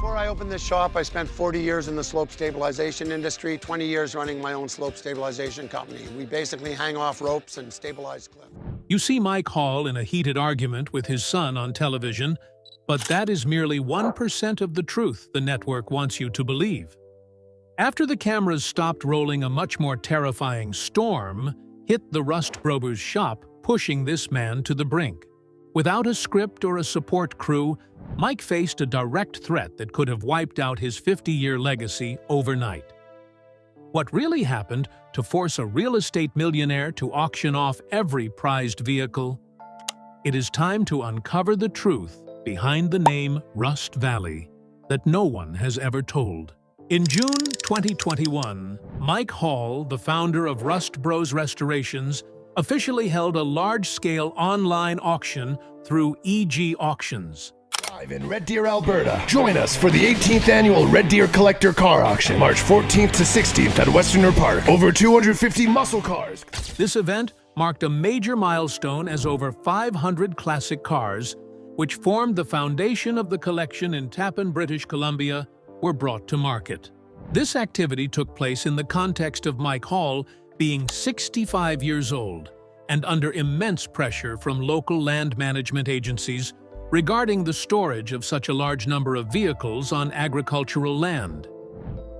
Before I opened this shop, I spent 40 years in the slope stabilization industry, 20 years running my own slope stabilization company. We basically hang off ropes and stabilize cliff. You see Mike Hall in a heated argument with his son on television, but that is merely 1% of the truth the network wants you to believe. After the cameras stopped rolling, a much more terrifying storm hit the Rust Brothers shop, pushing this man to the brink. Without a script or a support crew, Mike faced a direct threat that could have wiped out his 50-year legacy overnight. What really happened to force a real estate millionaire to auction off every prized vehicle? It is time to uncover the truth behind the name Rust Valley that no one has ever told. In June 2021, Mike Hall, the founder of Rust Bros Restorations, officially held a large-scale online auction through EG Auctions. Live in Red Deer, Alberta. Join us for the 18th annual Red Deer Collector Car Auction, March 14th to 16th at Westerner Park. Over 250 muscle cars. This event marked a major milestone as over 500 classic cars, which formed the foundation of the collection in Tappan, British Columbia, were brought to market. This activity took place in the context of Mike Hall being 65 years old and under immense pressure from local land management agencies regarding the storage of such a large number of vehicles on agricultural land.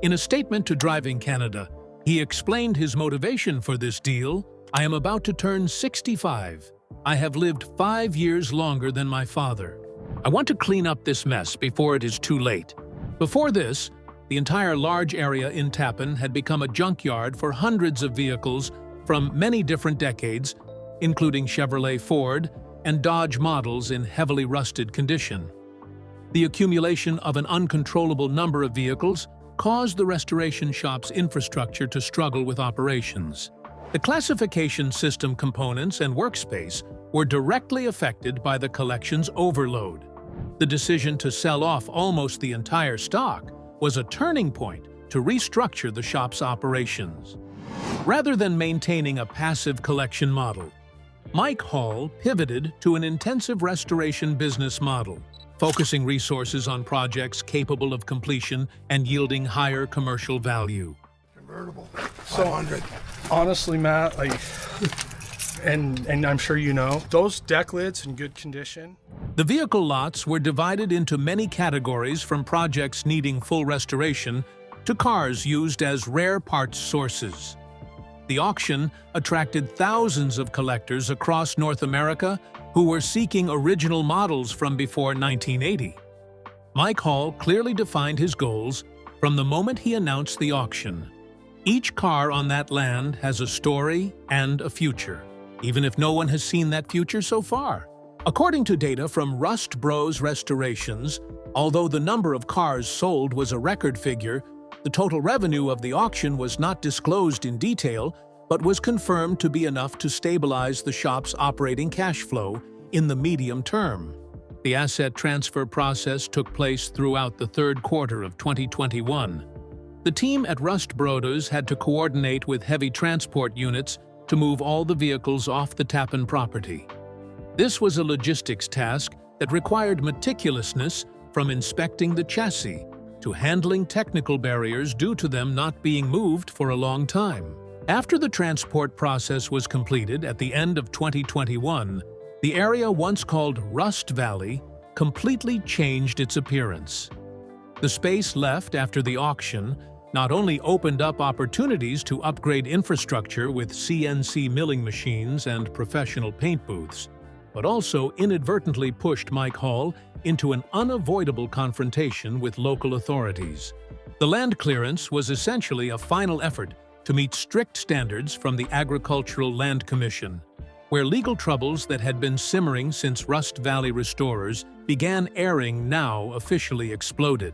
In a statement to Driving Canada, he explained his motivation for this deal. "I am about to turn 65. I have lived 5 years longer than my father. I want to clean up this mess before it is too late." Before this, the entire large area in Tappan had become a junkyard for hundreds of vehicles from many different decades, including Chevrolet, Ford, and Dodge models in heavily rusted condition. The accumulation of an uncontrollable number of vehicles caused the restoration shop's infrastructure to struggle with operations. The classification system components and workspace were directly affected by the collection's overload. The decision to sell off almost the entire stock was a turning point to restructure the shop's operations. Rather than maintaining a passive collection model, Mike Hall pivoted to an intensive restoration business model, focusing resources on projects capable of completion and yielding higher commercial value. Convertible, So 500. honestly, Matt, and I'm sure you know, those deck lids in good condition. The vehicle lots were divided into many categories, from projects needing full restoration to cars used as rare parts sources. The auction attracted thousands of collectors across North America who were seeking original models from before 1980. Mike Hall clearly defined his goals from the moment he announced the auction. Each car on that land has a story and a future, even if no one has seen that future so far. According to data from Rust Bros Restorations, although the number of cars sold was a record figure, the total revenue of the auction was not disclosed in detail, but was confirmed to be enough to stabilize the shop's operating cash flow in the medium term. The asset transfer process took place throughout the third quarter of 2021. The team at Rust Brothers had to coordinate with heavy transport units to move all the vehicles off the Tappan property. This was a logistics task that required meticulousness, from inspecting the chassis to handling technical barriers due to them not being moved for a long time. After the transport process was completed at the end of 2021, the area once called Rust Valley completely changed its appearance. The space left after the auction not only opened up opportunities to upgrade infrastructure with CNC milling machines and professional paint booths, but also inadvertently pushed Mike Hall into an unavoidable confrontation with local authorities. The land clearance was essentially a final effort to meet strict standards from the Agricultural Land Commission, where legal troubles that had been simmering since Rust Valley restorers began airing now officially exploded.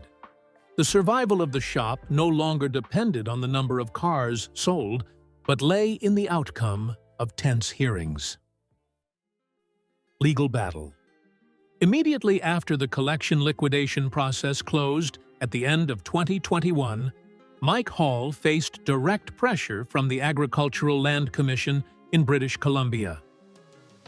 The survival of the shop no longer depended on the number of cars sold, but lay in the outcome of tense hearings. Legal battle. Immediately after the collection liquidation process closed at the end of 2021, Mike Hall faced direct pressure from the Agricultural Land Commission in British Columbia.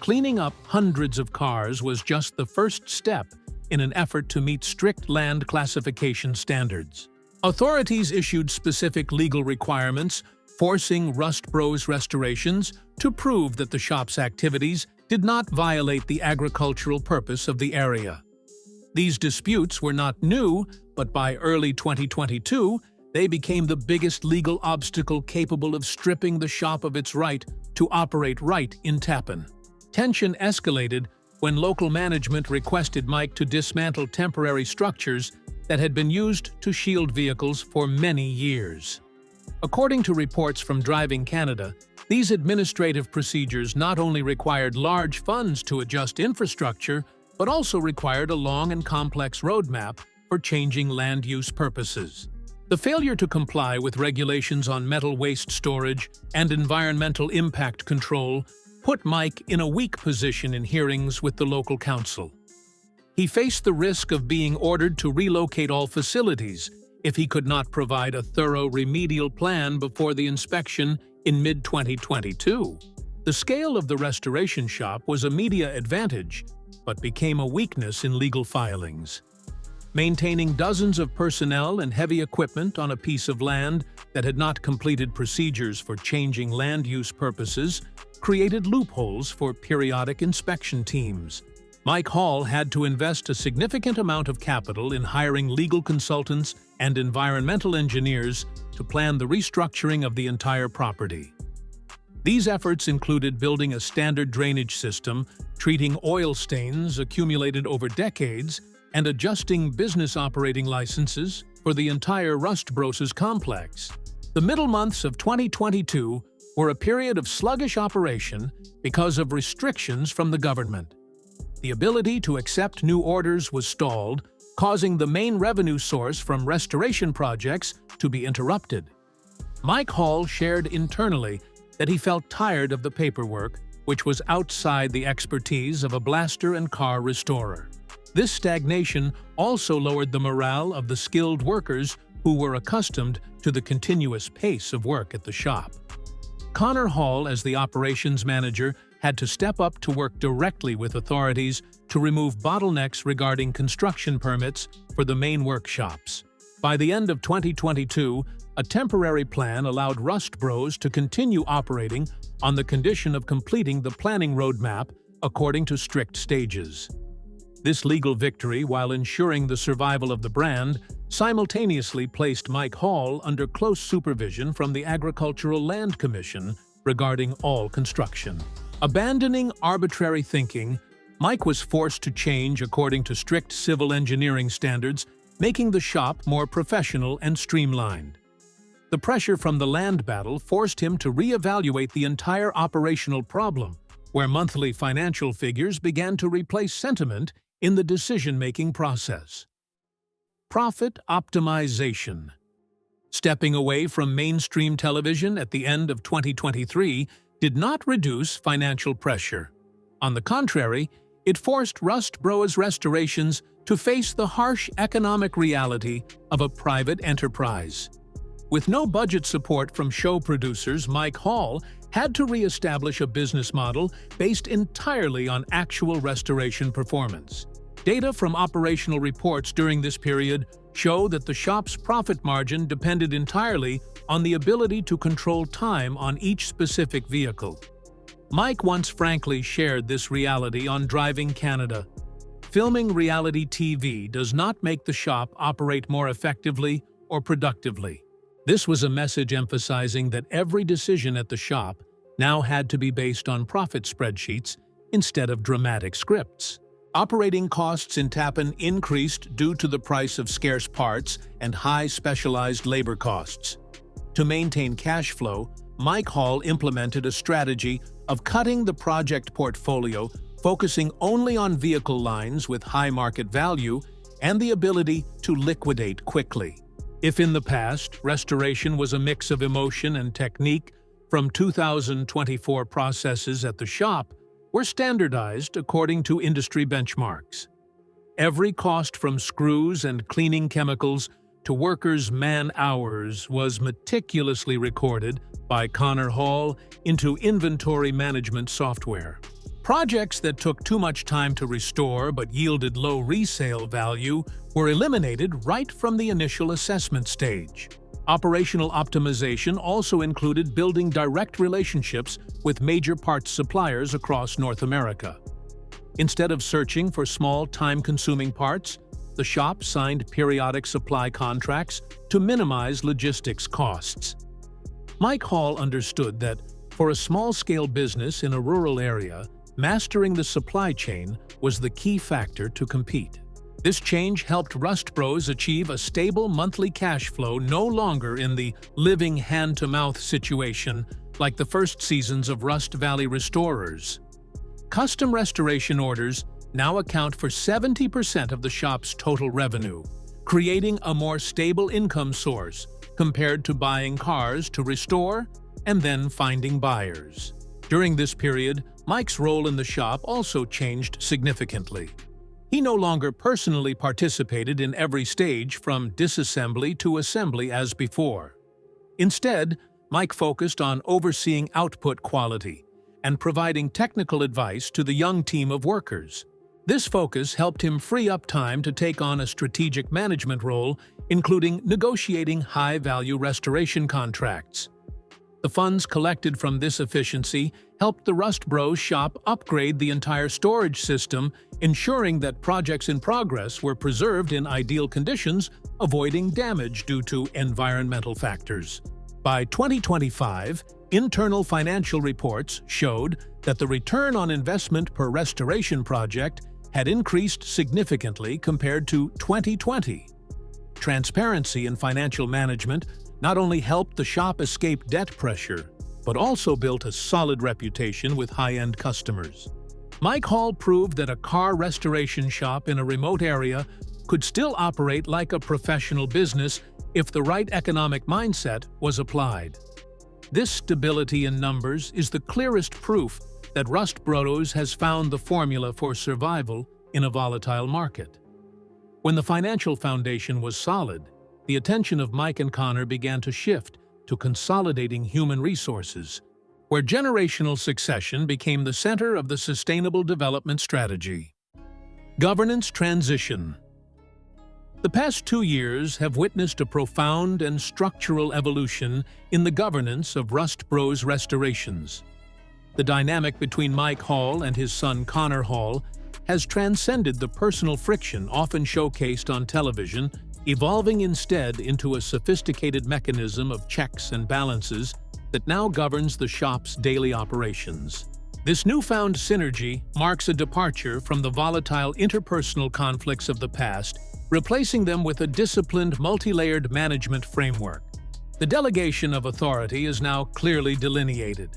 Cleaning up hundreds of cars was just the first step in an effort to meet strict land classification standards. Authorities issued specific legal requirements, forcing Rust Bros Restorations to prove that the shop's activities did not violate the agricultural purpose of the area. These disputes were not new, but by early 2022, they became the biggest legal obstacle capable of stripping the shop of its right to operate right in Tappan. Tension escalated when local management requested Mike to dismantle temporary structures that had been used to shield vehicles for many years. According to reports from Driving Canada, these administrative procedures not only required large funds to adjust infrastructure, but also required a long and complex roadmap for changing land use purposes. The failure to comply with regulations on metal waste storage and environmental impact control put Mike in a weak position in hearings with the local council. He faced the risk of being ordered to relocate all facilities if he could not provide a thorough remedial plan before the inspection in mid-2022. The scale of the restoration shop was a media advantage, but became a weakness in legal filings. Maintaining dozens of personnel and heavy equipment on a piece of land that had not completed procedures for changing land use purposes created loopholes for periodic inspection teams. Mike Hall had to invest a significant amount of capital in hiring legal consultants and environmental engineers to plan the restructuring of the entire property. These efforts included building a standard drainage system, treating oil stains accumulated over decades, and adjusting business operating licenses for the entire Rust Bros complex. The middle months of 2022 were a period of sluggish operation because of restrictions from the government. The ability to accept new orders was stalled, causing the main revenue source from restoration projects to be interrupted. Mike Hall shared internally that he felt tired of the paperwork, which was outside the expertise of a blaster and car restorer. This stagnation also lowered the morale of the skilled workers who were accustomed to the continuous pace of work at the shop. Connor Hall, as the operations manager, had to step up to work directly with authorities to remove bottlenecks regarding construction permits for the main workshops. By the end of 2022, a temporary plan allowed Rust Bros to continue operating on the condition of completing the planning roadmap according to strict stages. This legal victory, while ensuring the survival of the brand, simultaneously placed Mike Hall under close supervision from the Agricultural Land Commission regarding all construction. Abandoning arbitrary thinking, Mike was forced to change according to strict civil engineering standards, making the shop more professional and streamlined. The pressure from the land battle forced him to reevaluate the entire operational problem, where monthly financial figures began to replace sentiment in the decision-making process. Profit optimization. Stepping away from mainstream television at the end of 2023 did not reduce financial pressure. On the contrary, it forced Rust Bros Restorations to face the harsh economic reality of a private enterprise. With no budget support from show producers, Mike Hall had to re-establish a business model based entirely on actual restoration performance. Data from operational reports during this period show that the shop's profit margin depended entirely on the ability to control time on each specific vehicle. Mike once frankly shared this reality on Driving Canada. Filming reality TV does not make the shop operate more effectively or productively. This was a message emphasizing that every decision at the shop now had to be based on profit spreadsheets instead of dramatic scripts. Operating costs in Tappan increased due to the price of scarce parts and high specialized labor costs. To maintain cash flow, Mike Hall implemented a strategy of cutting the project portfolio, focusing only on vehicle lines with high market value and the ability to liquidate quickly. If in the past, restoration was a mix of emotion and technique, from 2024 processes at the shop were standardized according to industry benchmarks. Every cost from screws and cleaning chemicals to workers' man-hours was meticulously recorded by Connor Hall into inventory management software. Projects that took too much time to restore but yielded low resale value were eliminated right from the initial assessment stage. Operational optimization also included building direct relationships with major parts suppliers across North America. Instead of searching for small, time-consuming parts, the shop signed periodic supply contracts to minimize logistics costs. Mike Hall understood that, for a small-scale business in a rural area, mastering the supply chain was the key factor to compete. This change helped Rust Bros achieve a stable monthly cash flow, no longer in the living hand-to-mouth situation like the first seasons of Rust Valley Restorers. Custom restoration orders now account for 70% of the shop's total revenue, creating a more stable income source compared to buying cars to restore and then finding buyers. During this period, Mike's role in the shop also changed significantly. He no longer personally participated in every stage from disassembly to assembly as before. Instead, Mike focused on overseeing output quality and providing technical advice to the young team of workers. This focus helped him free up time to take on a strategic management role, including negotiating high-value restoration contracts. The funds collected from this efficiency helped the Rust Bros shop upgrade the entire storage system, ensuring that projects in progress were preserved in ideal conditions, avoiding damage due to environmental factors. By 2025, internal financial reports showed that the return on investment per restoration project had increased significantly compared to 2020. Transparency in financial management not only helped the shop escape debt pressure, but also built a solid reputation with high-end customers. Mike Hall proved that a car restoration shop in a remote area could still operate like a professional business if the right economic mindset was applied. This stability in numbers is the clearest proof that Rust Bros has found the formula for survival in a volatile market. When the financial foundation was solid, the attention of Mike and Connor began to shift to consolidating human resources, where generational succession became the center of the sustainable development strategy. Governance transition. The past 2 years have witnessed a profound and structural evolution in the governance of Rust Bros restorations. The dynamic between Mike Hall and his son Connor Hall has transcended the personal friction often showcased on television, evolving instead into a sophisticated mechanism of checks and balances that now governs the shop's daily operations. This newfound synergy marks a departure from the volatile interpersonal conflicts of the past, replacing them with a disciplined, multi-layered management framework. The delegation of authority is now clearly delineated.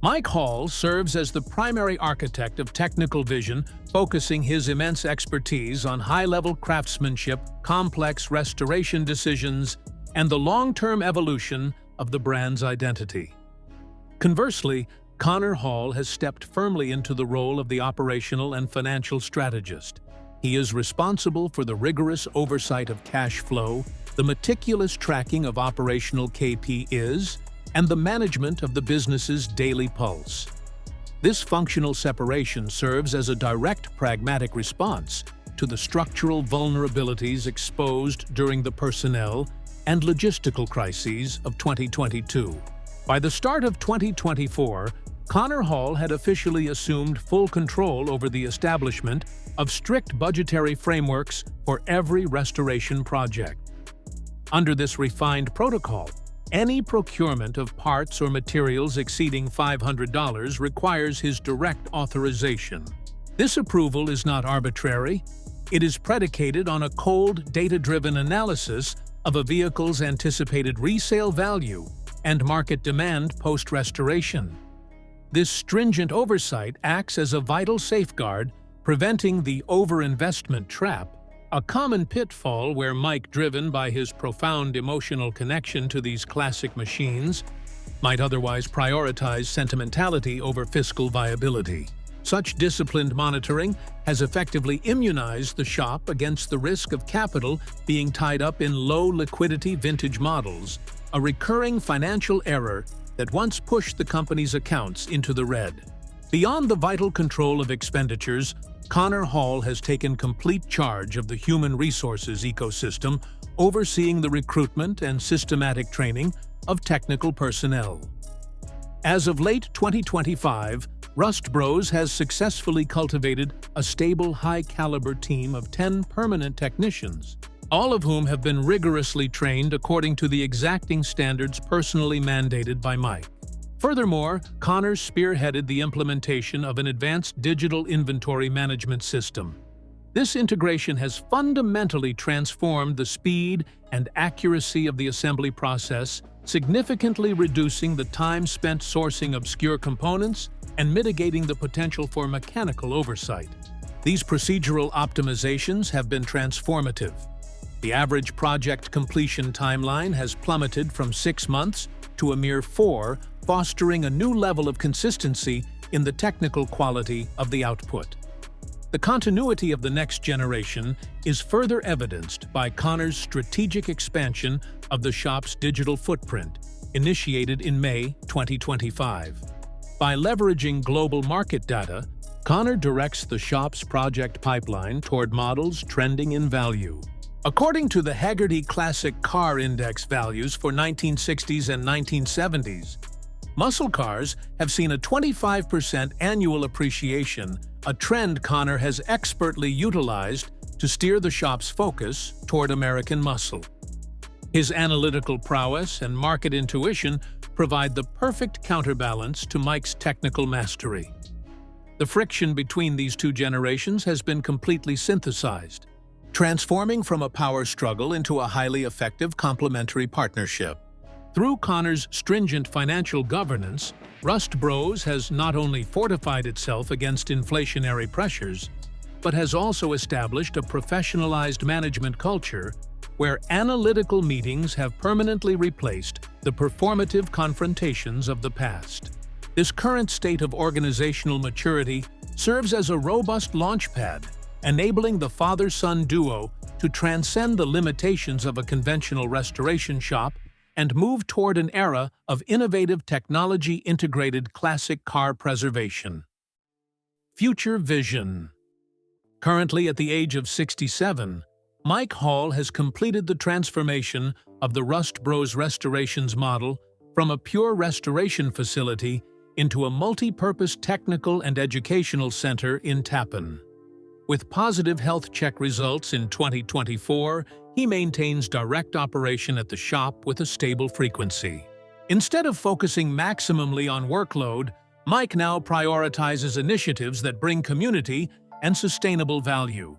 Mike Hall serves as the primary architect of technical vision, focusing his immense expertise on high-level craftsmanship, complex restoration decisions, and the long-term evolution of the brand's identity. Conversely, Connor Hall has stepped firmly into the role of the operational and financial strategist. He is responsible for the rigorous oversight of cash flow, the meticulous tracking of operational KPIs, and the management of the business's daily pulse. This functional separation serves as a direct pragmatic response to the structural vulnerabilities exposed during the personnel and logistical crises of 2022. By the start of 2024, Connor Hall had officially assumed full control over the establishment of strict budgetary frameworks for every restoration project. Under this refined protocol, any procurement of parts or materials exceeding $500 requires his direct authorization. This approval is not arbitrary. It is predicated on a cold, data-driven analysis of a vehicle's anticipated resale value and market demand post-restoration. This stringent oversight acts as a vital safeguard, preventing the overinvestment trap, a common pitfall where Mike, driven by his profound emotional connection to these classic machines, might otherwise prioritize sentimentality over fiscal viability. Such disciplined monitoring has effectively immunized the shop against the risk of capital being tied up in low-liquidity vintage models, a recurring financial error that once pushed the company's accounts into the red. Beyond the vital control of expenditures, Connor Hall has taken complete charge of the human resources ecosystem, overseeing the recruitment and systematic training of technical personnel. As of late 2025, Rust Bros has successfully cultivated a stable, high-caliber team of 10 permanent technicians, all of whom have been rigorously trained according to the exacting standards personally mandated by Mike. Furthermore, Connor spearheaded the implementation of an advanced digital inventory management system. This integration has fundamentally transformed the speed and accuracy of the assembly process, significantly reducing the time spent sourcing obscure components and mitigating the potential for mechanical oversight. These procedural optimizations have been transformative. The average project completion timeline has plummeted from 6 months to a mere 4, fostering a new level of consistency in the technical quality of the output. The continuity of the next generation is further evidenced by Connor's strategic expansion of the shop's digital footprint, initiated in May 2025. By leveraging global market data, Connor directs the shop's project pipeline toward models trending in value. According to the Hagerty Classic Car Index values for 1960s and 1970s, muscle cars have seen a 25% annual appreciation, a trend Connor has expertly utilized to steer the shop's focus toward American muscle. His analytical prowess and market intuition provide the perfect counterbalance to Mike's technical mastery. The friction between these two generations has been completely synthesized, transforming from a power struggle into a highly effective complementary partnership. Through Connor's stringent financial governance, Rust Bros has not only fortified itself against inflationary pressures, but has also established a professionalized management culture where analytical meetings have permanently replaced the performative confrontations of the past. This current state of organizational maturity serves as a robust launchpad, enabling the father-son duo to transcend the limitations of a conventional restoration shop and move toward an era of innovative technology-integrated classic car preservation. Future Vision. Currently at the age of 67, Mike Hall has completed the transformation of the Rust Bros Restorations model from a pure restoration facility into a multi-purpose technical and educational center in Tappan. With positive health check results in 2024, he maintains direct operation at the shop with a stable frequency. Instead of focusing maximally on workload, Mike now prioritizes initiatives that bring community and sustainable value.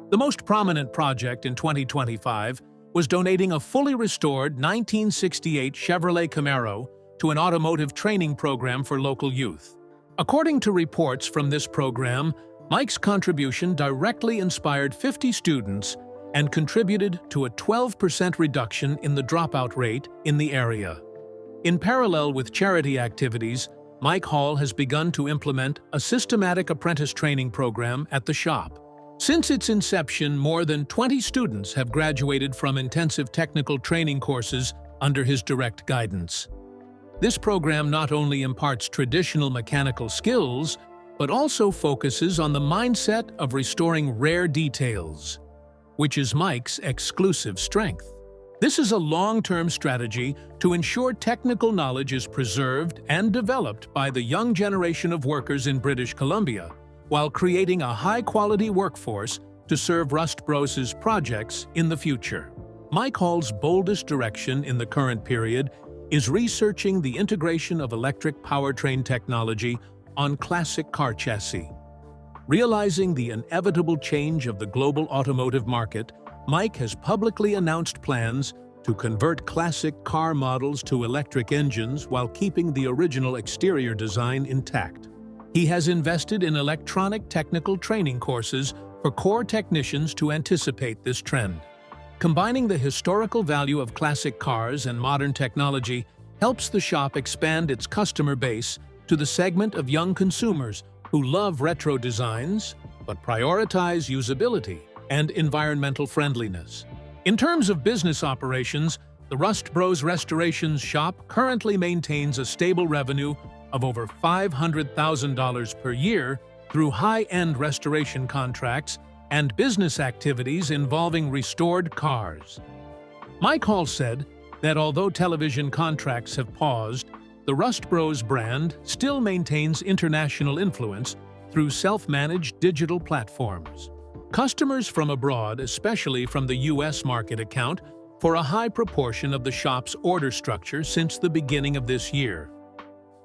The most prominent project in 2025 was donating a fully restored 1968 Chevrolet Camaro to an automotive training program for local youth. According to reports from this program, Mike's contribution directly inspired 50 students and contributed to a 12% reduction in the dropout rate in the area. In parallel with charity activities, Mike Hall has begun to implement a systematic apprentice training program at the shop. Since its inception, more than 20 students have graduated from intensive technical training courses under his direct guidance. This program not only imparts traditional mechanical skills, but also focuses on the mindset of restoring rare details, which is Mike's exclusive strength. This is a long-term strategy to ensure technical knowledge is preserved and developed by the young generation of workers in British Columbia, while creating a high-quality workforce to serve Rust Bros' projects in the future. Mike Hall's boldest direction in the current period is researching the integration of electric powertrain technology on classic car chassis. Realizing the inevitable change of the global automotive market, Mike has publicly announced plans to convert classic car models to electric engines while keeping the original exterior design intact. He has invested in electronic technical training courses for core technicians to anticipate this trend. Combining the historical value of classic cars and modern technology helps the shop expand its customer base to the segment of young consumers who love retro designs but prioritize usability and environmental friendliness. In terms of business operations, the Rust Bros Restorations shop currently maintains a stable revenue of over $500,000 per year through high-end restoration contracts and business activities involving restored cars. Mike Hall said that although television contracts have paused, the Rust Bros brand still maintains international influence through self-managed digital platforms. Customers from abroad, especially from the U.S. market, account for a high proportion of the shop's order structure since the beginning of this year.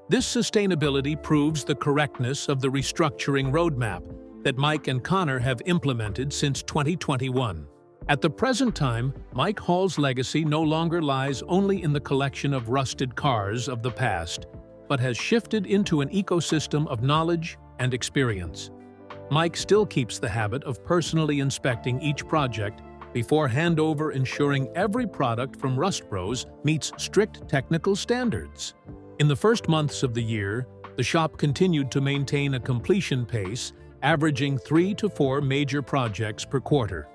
This sustainability proves the correctness of the restructuring roadmap that Mike and Connor have implemented since 2021. At the present time, Mike Hall's legacy no longer lies only in the collection of rusted cars of the past, but has shifted into an ecosystem of knowledge and experience. Mike still keeps the habit of personally inspecting each project before handover, ensuring every product from Rust Bros meets strict technical standards. In the first months of the year, the shop continued to maintain a completion pace, averaging 3 to 4 major projects per quarter.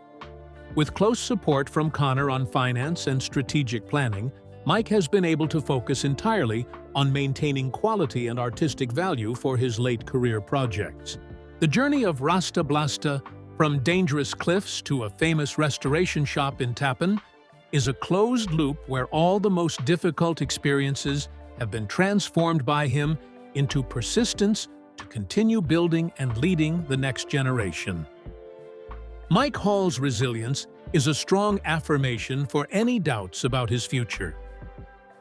With close support from Connor on finance and strategic planning, Mike has been able to focus entirely on maintaining quality and artistic value for his late career projects. The journey of Rasta Blasta, from dangerous cliffs to a famous restoration shop in Tappan, is a closed loop where all the most difficult experiences have been transformed by him into persistence to continue building and leading the next generation. Mike Hall's resilience is a strong affirmation for any doubts about his future.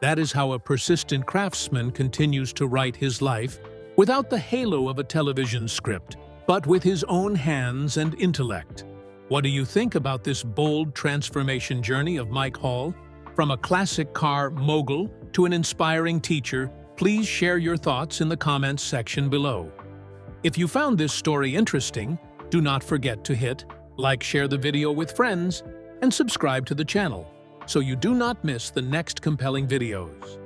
That is how a persistent craftsman continues to write his life without the halo of a television script, but with his own hands and intellect. What do you think about this bold transformation journey of Mike Hall? From a classic car mogul to an inspiring teacher, please share your thoughts in the comments section below. If you found this story interesting, do not forget to hit like, share the video with friends, and subscribe to the channel so you do not miss the next compelling videos.